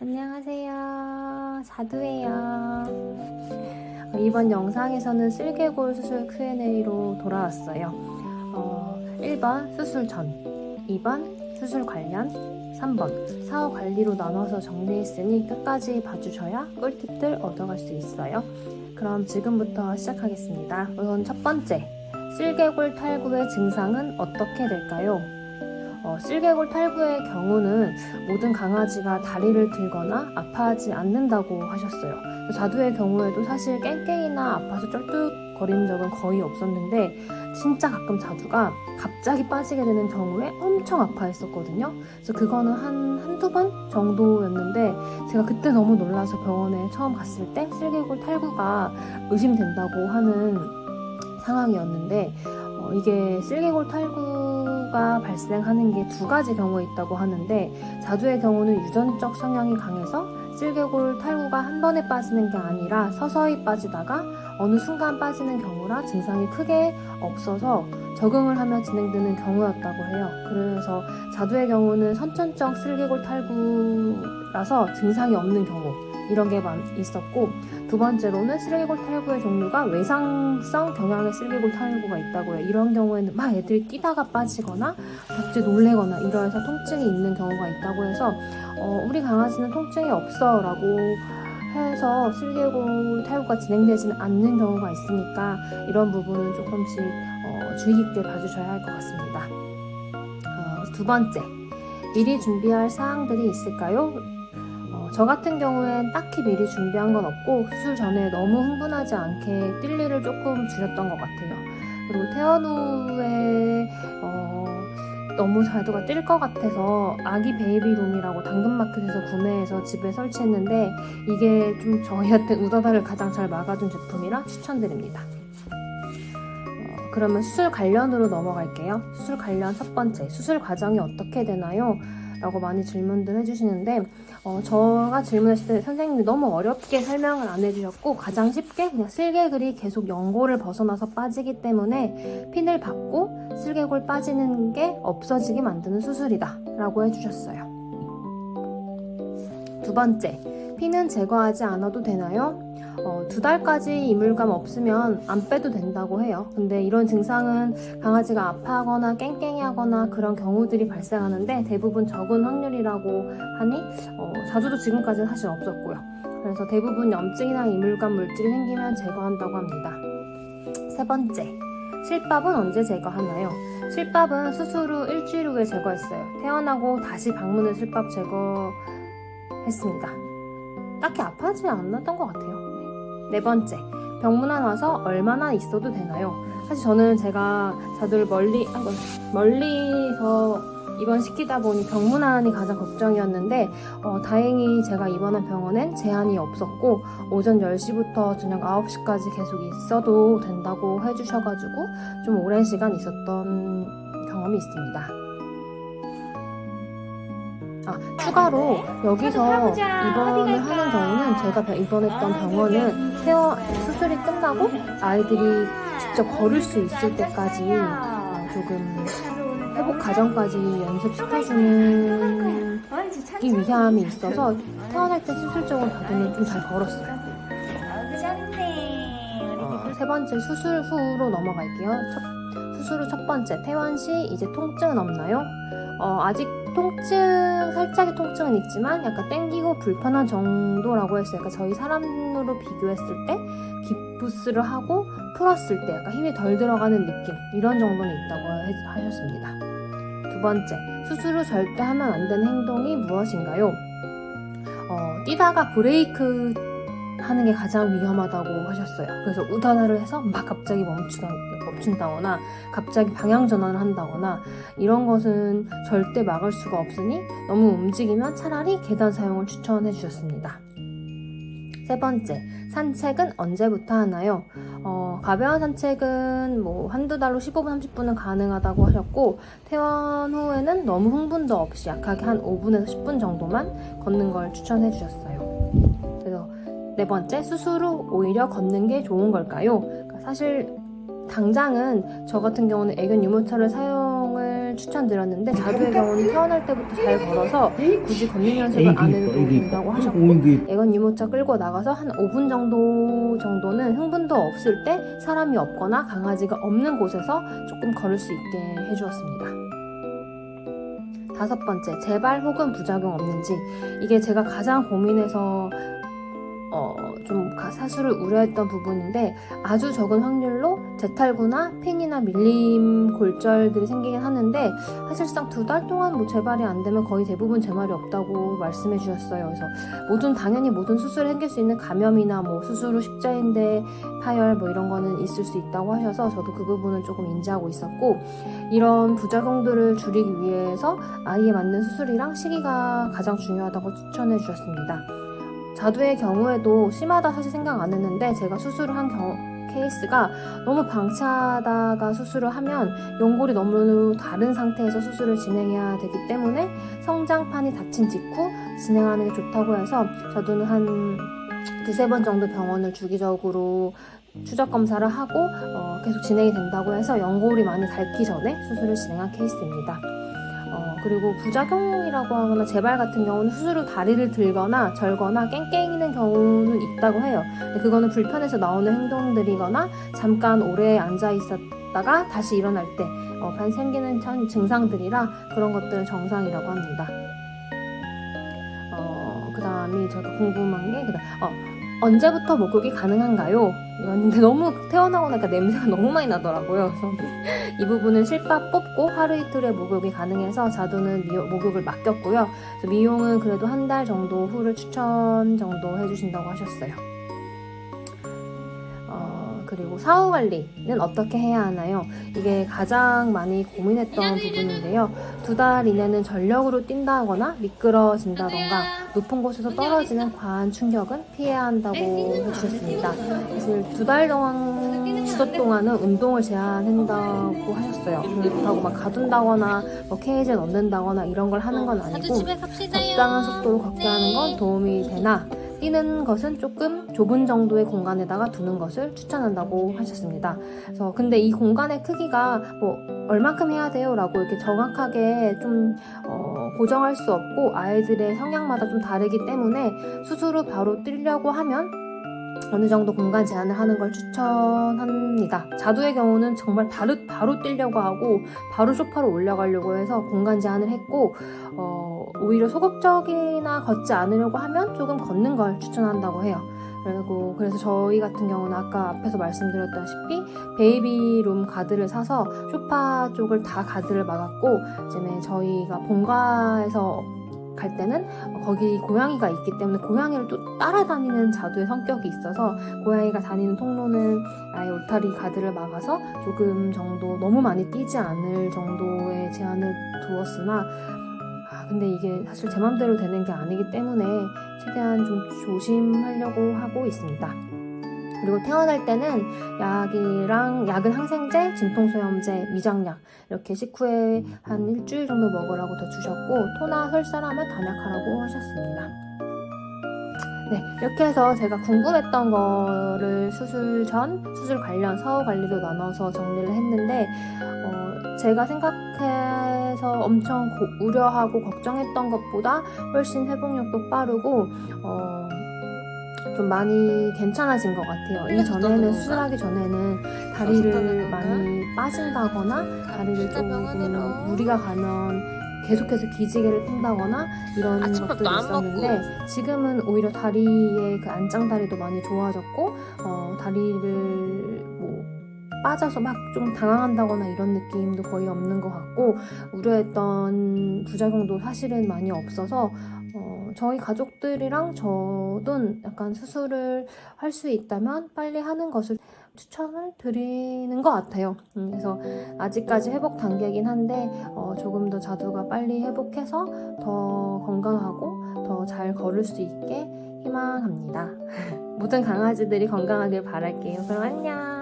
안녕하세요. 자두예요. 이번 영상에서는 슬개골 수술 Q&A로 돌아왔어요. 1번 수술 전, 2번 수술 관련, 3번 사후 관리로 나눠서 정리했으니 끝까지 봐주셔야 꿀팁들 얻어갈 수 있어요. 그럼 지금부터 시작하겠습니다. 우선 첫 번째, 슬개골 탈구의 증상은 어떻게 될까요? 슬개골 탈구의 경우는 모든 강아지가 다리를 들거나 아파하지 않는다고 하셨어요. 자두의 경우에도 사실 깽깽이나 아파서 쩔뚝거리는 적은 거의 없었는데 진짜 가끔 자두가 갑자기 빠지게 되는 경우에 엄청 아파했었거든요. 그래서 그거는 한두 번 정도였는데 제가 그때 너무 놀라서 병원에 처음 갔을 때 슬개골 탈구가 의심된다고 하는 상황이었는데 이게 슬개골 탈구가 발생하는 게 두 가지 경우에 있다고 하는데 자두의 경우는 유전적 성향이 강해서 슬개골 탈구가 한 번에 빠지는 게 아니라 서서히 빠지다가 어느 순간 빠지는 경우라 증상이 크게 없어서 적응을 하며 진행되는 경우였다고 해요. 그래서 자두의 경우는 선천적 슬개골 탈구라서 증상이 없는 경우 이런 게 있었고, 두 번째로는 슬개골 탈구의 종류가 외상성 경향의 슬개골 탈구가 있다고 해요. 이런 경우에는 막 애들이 뛰다가 빠지거나 갑자기 놀래거나 이러해서 통증이 있는 경우가 있다고 해서 우리 강아지는 통증이 없어 라고 해서 슬개골 탈구가 진행되지는 않는 경우가 있으니까 이런 부분은 조금씩 주의 깊게 봐주셔야 할 것 같습니다. 두 번째, 미리 준비할 사항들이 있을까요? 저 같은 경우엔 딱히 미리 준비한 건 없고 수술 전에 너무 흥분하지 않게 뛸 일을 조금 줄였던 것 같아요. 그리고 퇴원 후에 너무 자두가 뛸 것 같아서 아기 베이비룸이라고 당근마켓에서 구매해서 집에 설치했는데 이게 좀 저희한테 우다다를 가장 잘 막아준 제품이라 추천드립니다. 그러면 수술 관련으로 넘어갈게요. 수술 관련 첫 번째, 수술 과정이 어떻게 되나요? 라고 많이 질문들 해주시는데 제가 질문했을 때 선생님이 너무 어렵게 설명을 안 해주셨고 가장 쉽게 그냥 슬개골이 계속 연골을 벗어나서 빠지기 때문에 핀을 받고 슬개골 빠지는 게 없어지게 만드는 수술이다 라고 해주셨어요. 두 번째, 핀은 제거하지 않아도 되나요? 2달까지 이물감 없으면 안 빼도 된다고 해요. 근데 이런 증상은 강아지가 아파하거나 깽깽이하거나 그런 경우들이 발생하는데 대부분 적은 확률이라고 하니 자두도 지금까지는 사실 없었고요. 그래서 대부분 염증이나 이물감 물질이 생기면 제거한다고 합니다. 세 번째, 실밥은 언제 제거하나요? 실밥은 수술 후 일주일 후에 제거했어요. 퇴원하고 다시 방문해 실밥 제거했습니다. 딱히 아파하지 않았던 것 같아요. 네 번째, 병문안 와서 얼마나 있어도 되나요? 사실 저는 제가 자두를 멀리서 입원시키다 보니 병문안이 가장 걱정이었는데 다행히 제가 입원한 병원엔 제한이 없었고 오전 10시부터 저녁 9시까지 계속 있어도 된다고 해주셔가지고 좀 오랜 시간 있었던 경험이 있습니다. 추가로 여기서 입원을 하는 경우는 제가 입원했던 병원은 수술이 끝나고 아이들이 직접 걸을 수 있을 때까지 조금 회복 과정까지 연습시켜주는 위함이 있어서 퇴원할 때 수술적으로 받으면 좀 잘 걸었어요. 세 번째, 수술 후로 넘어갈게요. 수술 후 첫 번째, 퇴원 시 이제 통증은 없나요? 아직 살짝의 통증은 있지만 약간 땡기고 불편한 정도라고 했어요. 그러니까 저희 사람으로 비교했을 때 깁스를 하고 풀었을 때 약간 힘이 덜 들어가는 느낌 이런 정도는 있다고 하셨습니다. 두 번째, 수술 후 절대 하면 안 되는 행동이 무엇인가요? 뛰다가 브레이크 하는 게 가장 위험하다고 하셨어요. 그래서 우다다를 해서 막 갑자기 멈춘다거나 갑자기 방향 전환을 한다거나 이런 것은 절대 막을 수가 없으니 너무 움직이면 차라리 계단 사용을 추천해 주셨습니다. 세 번째, 산책은 언제부터 하나요? 가벼운 산책은 한두 달로 15분, 30분은 가능하다고 하셨고 퇴원 후에는 너무 흥분도 없이 약하게 한 5분에서 10분 정도만 걷는 걸 추천해 주셨어요. 그래서 네 번째, 수술 후 오히려 걷는 게 좋은 걸까요? 사실 당장은 저 같은 경우는 애견 유모차를 사용을 추천드렸는데 자두의 경우는 태어날 때부터 잘 걸어서 굳이 걷는 연습을 안 해도 된다고 하셨고 애건 유모차 끌고 나가서 한 5분 정도는 흥분도 없을 때 사람이 없거나 강아지가 없는 곳에서 조금 걸을 수 있게 해주었습니다. 5번째, 재발 혹은 부작용 없는지. 이게 제가 가장 고민해서 좀 사수를 우려했던 부분인데 아주 적은 확률로 재탈구나 핀이나 밀림 골절들이 생기긴 하는데 사실상 2달 동안 뭐 재발이 안 되면 거의 대부분 재발이 없다고 말씀해 주셨어요. 그래서 당연히 모든 수술에 생길 수 있는 감염이나 뭐 수술 후 십자인대 파열 뭐 이런 거는 있을 수 있다고 하셔서 저도 그 부분은 조금 인지하고 있었고, 이런 부작용들을 줄이기 위해서 아이에 맞는 수술이랑 시기가 가장 중요하다고 추천해 주셨습니다. 자두의 경우에도 심하다 사실 생각 안 했는데 제가 수술을 한 케이스가 너무 방치하다가 수술을 하면 연골이 너무 다른 상태에서 수술을 진행해야 되기 때문에 성장판이 닫힌 직후 진행하는 게 좋다고 해서 자두는 한 2-3번 정도 병원을 주기적으로 추적 검사를 하고 계속 진행이 된다고 해서 연골이 많이 닳기 전에 수술을 진행한 케이스입니다. 그리고 부작용이라고 하거나 재발 같은 경우는 수술 후 다리를 들거나 절거나 깽깽이는 경우는 있다고 해요. 근데 그거는 불편해서 나오는 행동들이거나 잠깐 오래 앉아 있었다가 다시 일어날 때 생기는 증상들이라 그런 것들은 정상이라고 합니다. 그 다음에 저도 궁금한 게 언제부터 목욕이 가능한가요? 이랬는데 너무 태어나고 나니까 냄새가 너무 많이 나더라고요. 그래서 이 부분은 실밥 뽑고 하루 이틀에 목욕이 가능해서 자두는 목욕을 맡겼고요. 미용은 그래도 1달 정도 후를 추천 정도 해주신다고 하셨어요. 그리고 사후 관리는 어떻게 해야 하나요? 이게 가장 많이 고민했던 부분인데요. 2달 이내는 전력으로 뛴다거나 미끄러진다던가 높은 곳에서 떨어지는 과한 충격은 피해야 한다고 해주셨습니다. 사실 2달 동안은 운동을 제한한다고 하셨어요. 그렇다고 막 가둔다거나 케이지에 넣는다거나 이런 걸 하는 건 아니고 적당한 속도로 걷게 하는 건 도움이 되나 뛰는 것은 조금 좁은 정도의 공간에다가 두는 것을 추천한다고 하셨습니다. 그래서 근데 이 공간의 크기가 얼만큼 해야 돼요? 라고 이렇게 정확하게 좀 고정할 수 없고 아이들의 성향마다 좀 다르기 때문에 수술 후 바로 뛰려고 하면 어느 정도 공간 제한을 하는 걸 추천합니다. 자두의 경우는 정말 바로 뛰려고 하고 바로 소파로 올라가려고 해서 공간 제한을 했고 오히려 소극적이나 걷지 않으려고 하면 조금 걷는 걸 추천한다고 해요. 그래서 저희 같은 경우는 아까 앞에서 말씀드렸다시피 베이비룸 가드를 사서 소파 쪽을 다 가드를 막았고 이제 저희가 본가에서 갈 때는 거기 고양이가 있기 때문에 고양이를 또 따라다니는 자두의 성격이 있어서 고양이가 다니는 통로는 아예 울타리 가드를 막아서 조금 정도 너무 많이 뛰지 않을 정도의 제한을 두었으나 근데 이게 사실 제 맘대로 되는 게 아니기 때문에 최대한 좀 조심하려고 하고 있습니다. 그리고 태어날 때는 약은 항생제, 진통소염제, 위장약 이렇게 식후에 한 일주일 정도 먹으라고 더 주셨고 토나 설사라면 단약하라고 하셨습니다. 네, 이렇게 해서 제가 궁금했던 거를 수술 전, 수술 관련 사후 관리로 나눠서 정리를 했는데 제가 생각해서 엄청 우려하고 걱정했던 것보다 훨씬 회복력도 빠르고 좀 많이 괜찮아진 것 같아요. 이전에는 수술하기 전에는 다리를 많이 빠진다거나 다리를 조금 무리가 가면 계속해서 기지개를 핀다거나 이런 것들이 있었는데 지금은 오히려 다리의 그 안짱다리도 많이 좋아졌고 다리를 빠져서 막 좀 당황한다거나 이런 느낌도 거의 없는 것 같고 우려했던 부작용도 사실은 많이 없어서 저희 가족들이랑 저도 약간 수술을 할 수 있다면 빨리 하는 것을 추천을 드리는 것 같아요. 그래서 아직까지 회복 단계이긴 한데 조금 더 자두가 빨리 회복해서 더 건강하고 더 잘 걸을 수 있게 희망합니다. 모든 강아지들이 건강하길 바랄게요. 그럼 안녕.